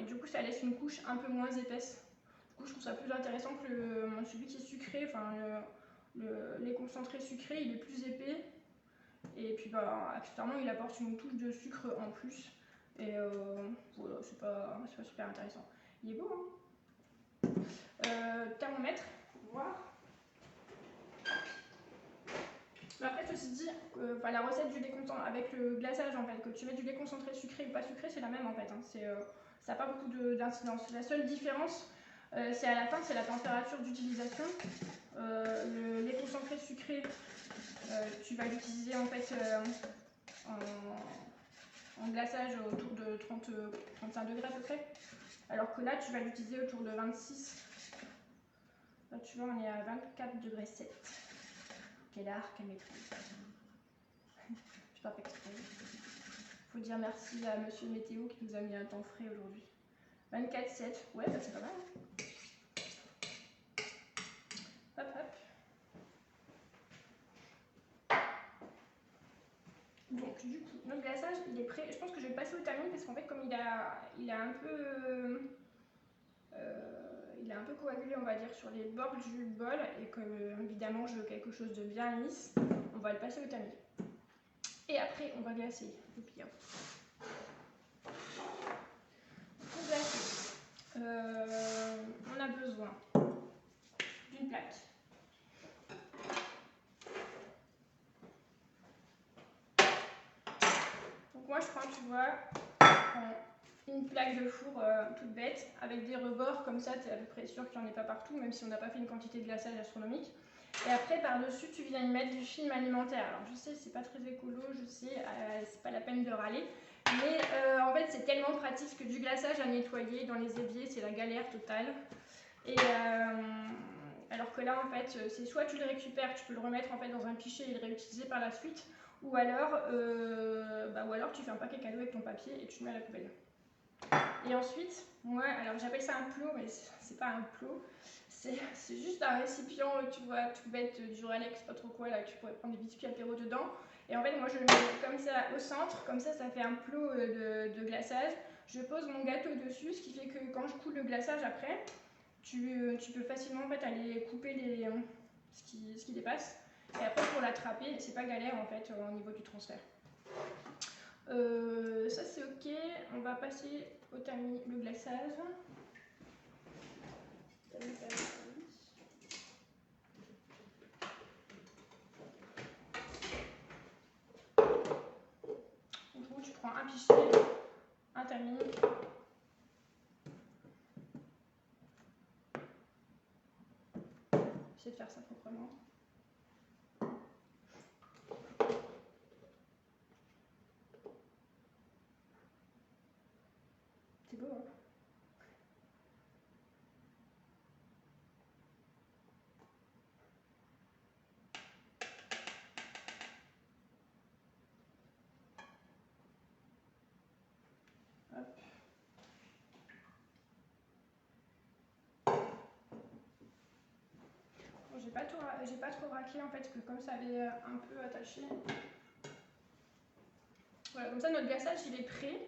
du coup, ça laisse une couche un peu moins épaisse. Du coup, je trouve ça plus intéressant que celui qui est sucré. Enfin, le lait concentré sucré, il est plus épais. Et puis, accessoirement, il apporte une touche de sucre en plus. Et voilà, c'est pas super intéressant. Il est beau, hein. Thermomètre, pour voir. Après, ceci dit, la recette du lait concentré avec le glaçage, en fait, que tu mets du lait concentré sucré ou pas sucré, c'est la même en fait. Hein. Ça n'a pas beaucoup d'incidence. La seule différence, c'est à la fin, c'est la température d'utilisation. Le lait concentré sucré, tu vas l'utiliser en fait en glaçage autour de 35 degrés à peu près. Alors que là, tu vas l'utiliser autour de 26. Là, tu vois, on est à 24 degrés 7. Quel art, quelle maîtrise. Je pas fait exprès. Faut dire merci à Monsieur Météo qui nous a mis un temps frais aujourd'hui. 24,7. Ouais, c'est pas mal. Hop, hop. Donc, du coup, notre glaçage, il est prêt. Je pense que je vais le passer au tamis parce qu'en fait, comme il a un peu... il est un peu coagulé, on va dire, sur les bords du bol et que, évidemment, je veux quelque chose de bien lisse, on va le passer au tamis. Et après, on va glacer le pire. Pour glacer, on a besoin d'une plaque. Donc moi, je prends, tu vois, une plaque de four toute bête avec des rebords, comme ça tu es à peu près sûr qu'il n'y en ait pas partout, même si on n'a pas fait une quantité de glaçage astronomique. Et après par-dessus tu viens y mettre du film alimentaire. Alors je sais c'est pas très écolo, je sais, c'est pas la peine de râler, mais en fait c'est tellement pratique que du glaçage à nettoyer dans les éviers c'est la galère totale. Et alors que là en fait c'est soit tu le récupères, tu peux le remettre en fait dans un pichet et le réutiliser par la suite, ou alors tu fais un paquet cadeau avec ton papier et tu le mets à la poubelle. Et ensuite, moi, alors j'appelle ça un plot, mais c'est pas un plot, c'est juste un récipient, tu vois, tout bête, du Rolex, pas trop quoi, là, tu pourrais prendre des biscuits apéro dedans. Et en fait, moi je le mets comme ça au centre, comme ça fait un plot de glaçage. Je pose mon gâteau dessus, ce qui fait que quand je coule le glaçage après, tu peux facilement en fait aller couper ce qui dépasse. Et après pour l'attraper, c'est pas galère en fait au niveau du transfert. Ça c'est ok, on va passer au tamis, le glaçage. Du coup tu prends un pichet, un tamis. J'essaie de faire ça proprement. C'est beau, hein? Hop. Bon, j'ai pas trop raclé en fait, parce que comme ça avait un peu attaché. Voilà, comme ça notre glaçage il est prêt.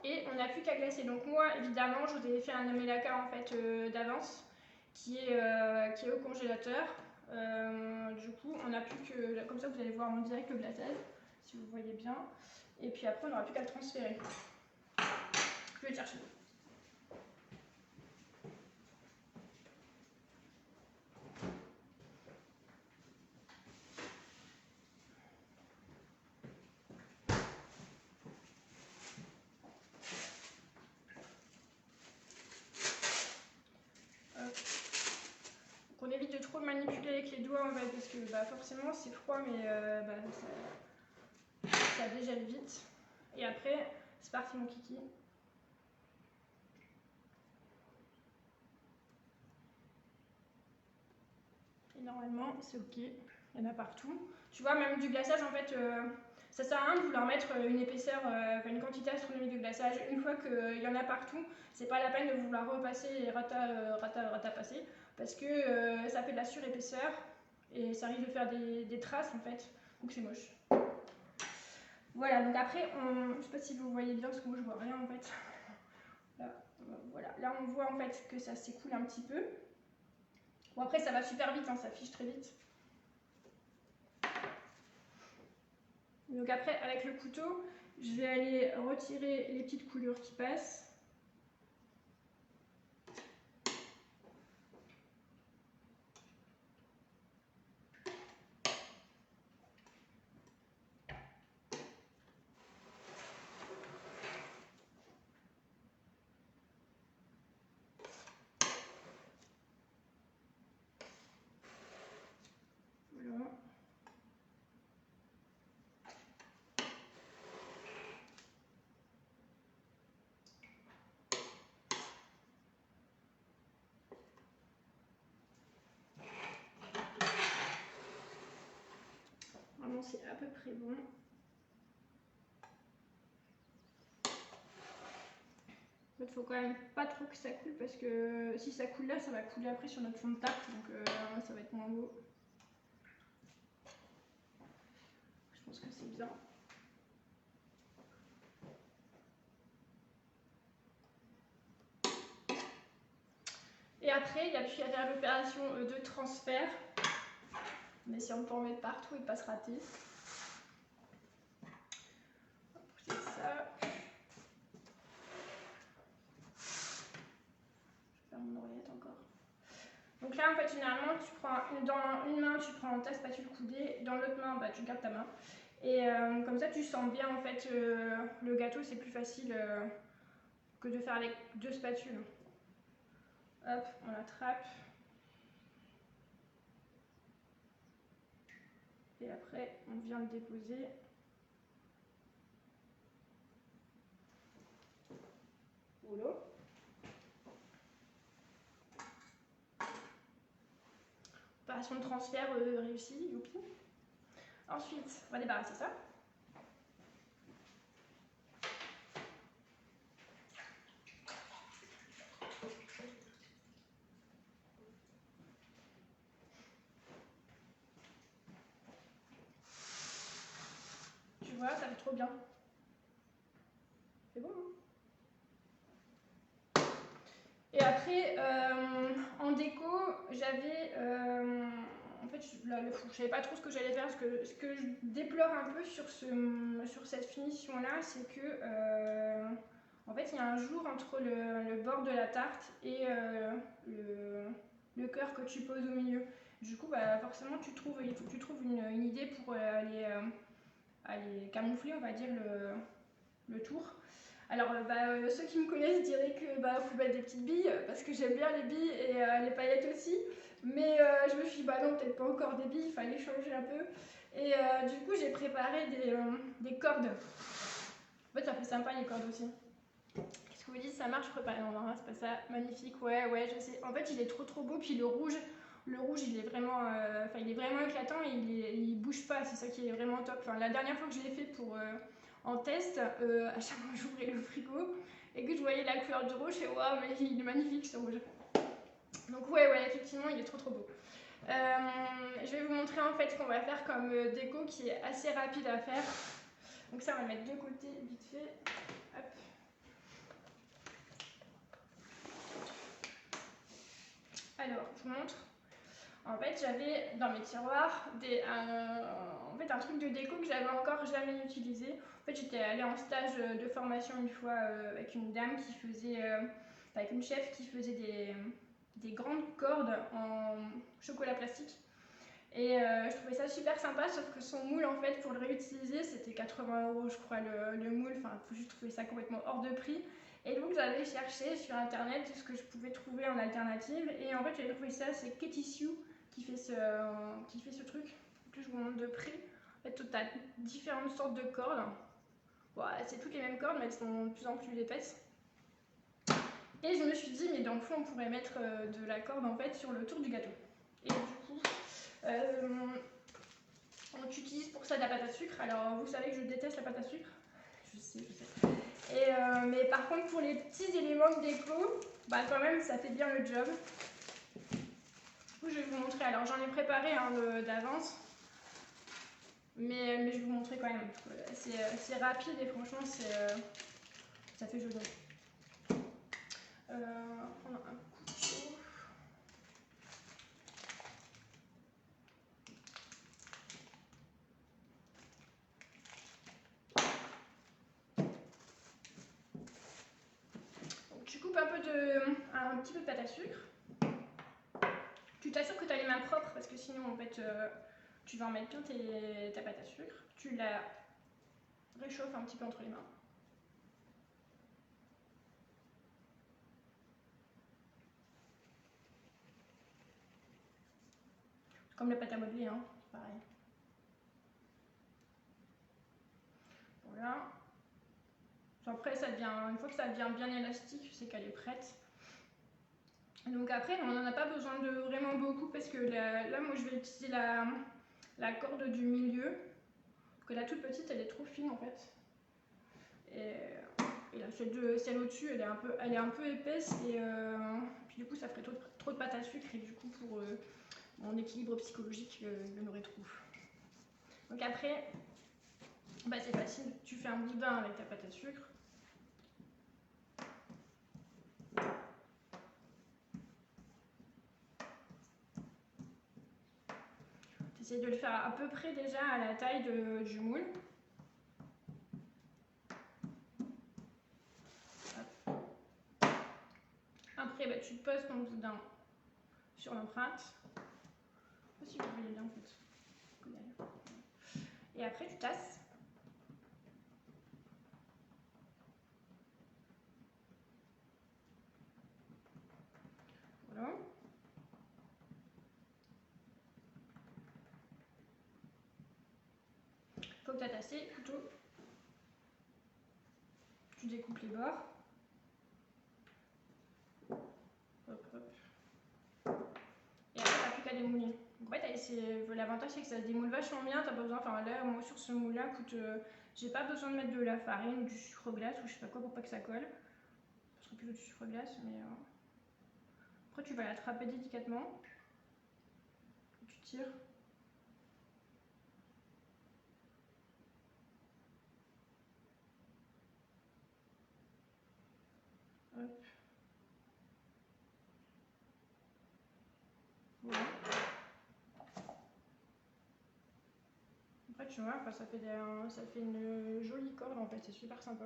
Et on n'a plus qu'à glacer. Donc moi, évidemment, je vous ai fait un omelaka en fait d'avance qui est au congélateur. Du coup, on n'a plus que, comme ça vous allez voir en direct le glaçage, si vous voyez bien. Et puis après, on n'aura plus qu'à le transférer. Je vais le chercher. On évite de trop le manipuler avec les doigts en fait, parce que forcément c'est froid, mais ça dégèle vite. Et après, c'est parti mon kiki. Et normalement c'est ok, il y en a partout. Tu vois, même du glaçage en fait, ça sert à rien de vouloir mettre une épaisseur, une quantité astronomique de glaçage. Une fois qu'il y en a partout, c'est pas la peine de vouloir repasser et passer, parce que ça fait de la surépaisseur et ça risque de faire des traces en fait, donc c'est moche. Voilà, donc après, je sais pas si vous voyez bien, parce que moi je vois rien en fait. Là, voilà, là on voit en fait que ça s'écoule un petit peu. Bon après ça va super vite, hein, ça fiche très vite. Donc après, avec le couteau, je vais aller retirer les petites coulures qui passent. Voilà. Vraiment, c'est à peu près bon. Il faut quand même pas trop que ça coule, parce que si ça coule là, ça va couler après sur notre fond de table, donc ça va être moins beau. Je pense que c'est bien. Et après, il n'y a plus qu'à faire l'opération de transfert. Mais si on peut en mettre partout et pas se rater. On va pousser ça. Je vais faire mon oreillette encore. Donc là, en fait, généralement, dans une main, tu prends ta spatule coudée, dans l'autre main, tu gardes ta main. Et comme ça, tu sens bien, en fait, le gâteau, c'est plus facile que de faire avec 2 spatules. Hop, on l'attrape. Et après, on vient le déposer. Rouleau. Opération de transfert réussie, youpi. Ensuite, on va débarrasser ça. Tu vois, ça fait trop bien. C'est bon, hein? Et après, en déco, j'avais... en fait, je savais pas trop ce que j'allais faire. Ce que je déplore un peu sur cette finition-là, c'est que... en fait, il y a un jour entre le bord de la tarte et le cœur que tu poses au milieu. Du coup, bah, forcément, il faut que tu trouves une idée pour aller camoufler, on va dire, le tour. Alors, ceux qui me connaissent diraient que faut mettre des petites billes, parce que j'aime bien les billes et les paillettes aussi. Mais je me suis dit, non, peut-être pas encore des billes, il fallait changer un peu. Et du coup, j'ai préparé des cordes. En fait, ça fait sympa les cordes aussi. Qu'est-ce que vous dites, ça marche préparé? Non, c'est pas ça. Magnifique, ouais, je sais. En fait, il est trop beau. Puis le rouge, il est vraiment, il est vraiment éclatant et il bouge pas. C'est ça qui est vraiment top. Enfin, la dernière fois que je l'ai fait en test, à chaque fois que j'ouvrais le frigo et que je voyais la couleur du rouge, je fais waouh, mais il est magnifique ce rouge. Donc ouais, effectivement, il est trop beau. Je vais vous montrer en fait ce qu'on va faire comme déco qui est assez rapide à faire. Donc ça, on va le mettre de côté vite fait. Hop. Alors, je vous montre. En fait, j'avais dans mes tiroirs un truc de déco que j'avais encore jamais utilisé. En fait, j'étais allée en stage de formation une fois avec une dame qui faisait, avec une chef qui faisait des grandes cordes en chocolat plastique. Et je trouvais ça super sympa, sauf que son moule, en fait, pour le réutiliser, c'était 80 €, je crois, le moule. Enfin, je trouvais ça complètement hors de prix. Et donc, j'avais cherché sur internet ce que je pouvais trouver en alternative. Et en fait, j'avais trouvé ça, c'est K-Tissue qui fait ce truc. Donc là, je vous montre de près. En fait, tu as différentes sortes de cordes. Bon, c'est toutes les mêmes cordes, mais elles sont de plus en plus épaisses. Et je me suis dit, mais dans le fond, on pourrait mettre de la corde en fait sur le tour du gâteau. Et du coup, on utilise pour ça de la pâte à sucre. Alors, vous savez que je déteste la pâte à sucre. Je sais. Mais par contre, pour les petits éléments de déco, quand même, ça fait bien le job. Du coup, je vais vous montrer. Alors, j'en ai préparé un d'avance. Mais je vais vous montrer quand même. C'est rapide et franchement, ça fait joli. On a un couteau. Donc, tu coupes un petit peu de pâte à sucre. Tu t'assures que tu as les mains propres parce que sinon, en fait, tu vas en mettre plein ta pâte à sucre. Tu la réchauffes un petit peu entre les mains. Comme la pâte à modeler, hein, c'est pareil. Voilà. Après, une fois que ça devient bien élastique, c'est qu'elle est prête. Donc après, on n'en a pas besoin de vraiment beaucoup parce que là moi, je vais utiliser la corde du milieu. Parce que la toute petite, elle est trop fine en fait. Et là, celle au-dessus, elle est un peu épaisse et puis du coup, ça ferait trop de pâte à sucre et du coup, pour mon équilibre psychologique, je n'aurais trop. Donc après, c'est facile, tu fais un boudin avec ta pâte à sucre. Tu essaies de le faire à peu près déjà à la taille du moule. Après, tu poses ton boudin sur l'empreinte. Je sais pas si vous voyez bien en fait. Et après, tu tasses. Voilà. Faut que tu tasses plutôt. Tu découpes les bords. Hop, hop. Et après, t'as plus qu'à démouler. Donc, en fait, l'avantage, c'est que ça se démoule vachement bien. T'as pas besoin, enfin là, moi sur ce moule-là, j'ai pas besoin de mettre de la farine ou du sucre glace ou je sais pas quoi pour pas que ça colle. Ce serait plutôt du sucre glace, mais. Après, tu vas l'attraper délicatement. Tu tires. Hop. Voilà. Après, tu vois, enfin, ça fait une jolie corde en fait, c'est super sympa.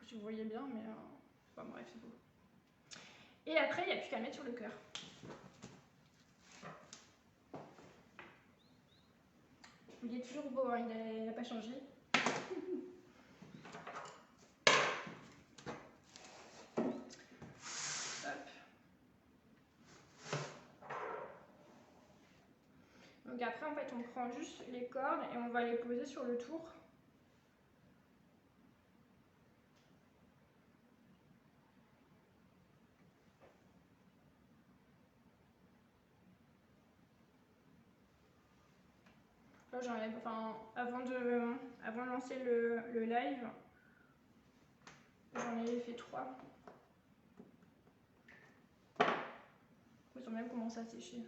Si vous voyez bien, mais. Enfin, bref, c'est beau. Et après, il n'y a plus qu'à mettre sur le cœur. Il est toujours beau, hein, il n'a pas changé. Hop. Donc après, en fait, on prend juste les cordes et on va les poser sur le tour. Là, j'enlève, enfin, avant de lancer le live, j'en ai fait 3. Ils ont même commencé à sécher.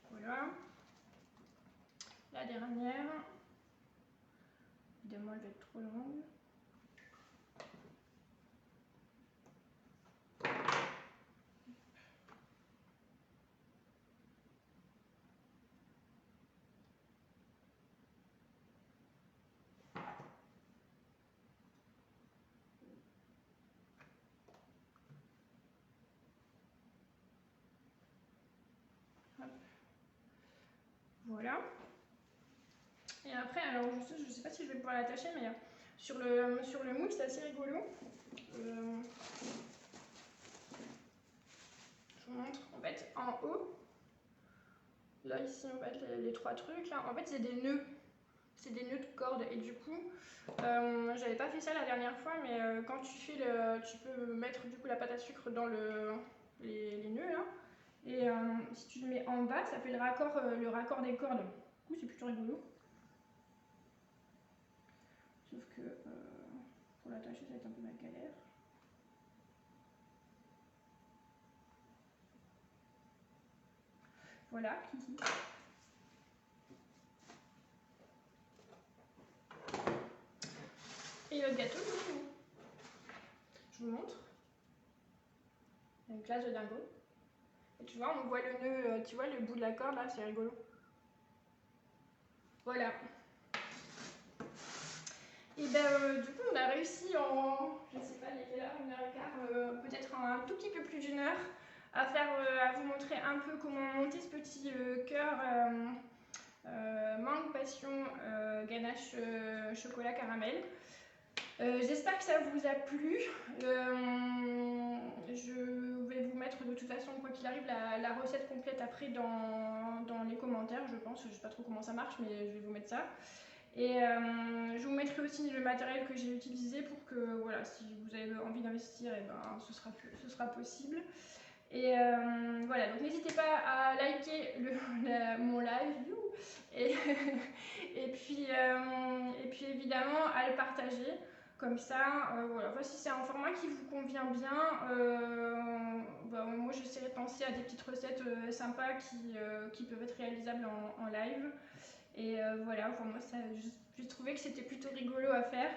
Voilà. La dernière. Évidemment, elle va être trop longue. Hop. Voilà. Et après, alors je sais pas si je vais pouvoir l'attacher, mais sur le moule, c'est assez rigolo. Je vous montre. En fait, en haut, là ici, en fait, les 3 trucs, là, en fait, c'est des nœuds. C'est des nœuds de corde. Et du coup, j'avais pas fait ça la dernière fois, mais quand tu peux mettre du coup la pâte à sucre dans les nœuds là. Et si tu le mets en bas, ça fait le raccord des cordes. Du coup, c'est plutôt rigolo. Sauf que pour l'attacher, ça va être un peu la galère. Voilà, Kiki. Et le gâteau, je vous montre. Une classe de dingo. Et tu vois, on voit le nœud, tu vois le bout de la corde là, c'est rigolo. Voilà. Et ben du coup, on a réussi en, je sais pas, il est quelle heure, 1h15, peut-être un tout petit peu plus d'1 heure, à vous montrer un peu comment monter ce petit cœur mangue passion ganache chocolat caramel. J'espère que ça vous a plu. Je vais vous mettre de toute façon, quoi qu'il arrive, la recette complète après dans les commentaires, je pense. Je sais pas trop comment ça marche, mais je vais vous mettre ça. Et je vous mettrai aussi le matériel que j'ai utilisé pour que, voilà, si vous avez envie d'investir, et ben, ce sera possible. Et voilà, donc n'hésitez pas à liker mon live et puis évidemment à le partager. Comme ça, voilà. Enfin, si c'est un format qui vous convient bien, bah, moi j'essaierai de penser à des petites recettes sympas qui peuvent être réalisables en live. Et voilà, pour moi j'ai trouvé que c'était plutôt rigolo à faire.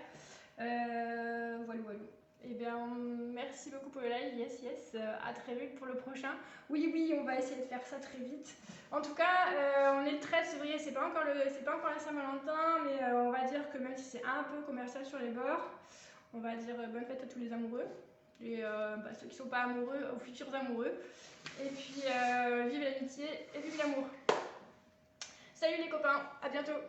Voilà, voilà. Et bien, merci beaucoup pour le live, yes, à très vite pour le prochain. Oui, on va essayer de faire ça très vite. En tout cas, on est le 13 février, c'est pas encore la Saint-Valentin, mais on va dire que même si c'est un peu commercial sur les bords, on va dire bonne fête à tous les amoureux. ceux qui sont pas amoureux, aux futurs amoureux. Et puis vive l'amitié et vive l'amour. Salut les copains, à bientôt.